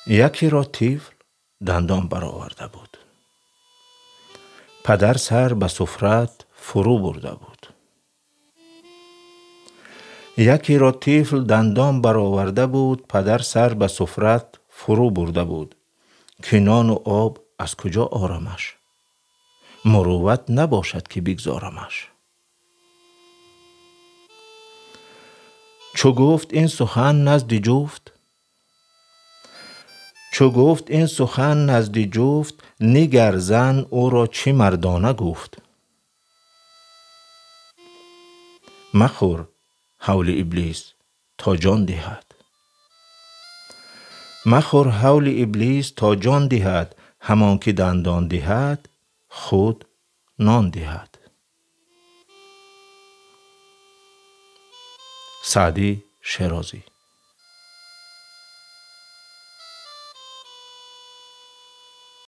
یکی را طفل دندان برآورده بود. پدر سر به سفرت فرو برده بود. یکی را طفل دندان برآورده بود. پدر سر به سفرت فرو برده بود. که نان و آب از کجا آرمش؟ مروت نباشد که بگذارمش. چو گفت این سخن نزد جفت، چو گفت این سخن نزد جفت، نگر زن او را چه مردانه گفت. مخور هول ابلیس تا جان دهد. مخور هول ابلیس تا جان دهد. همان که دندان دهد خود نان دهد. سعدی شیرازی.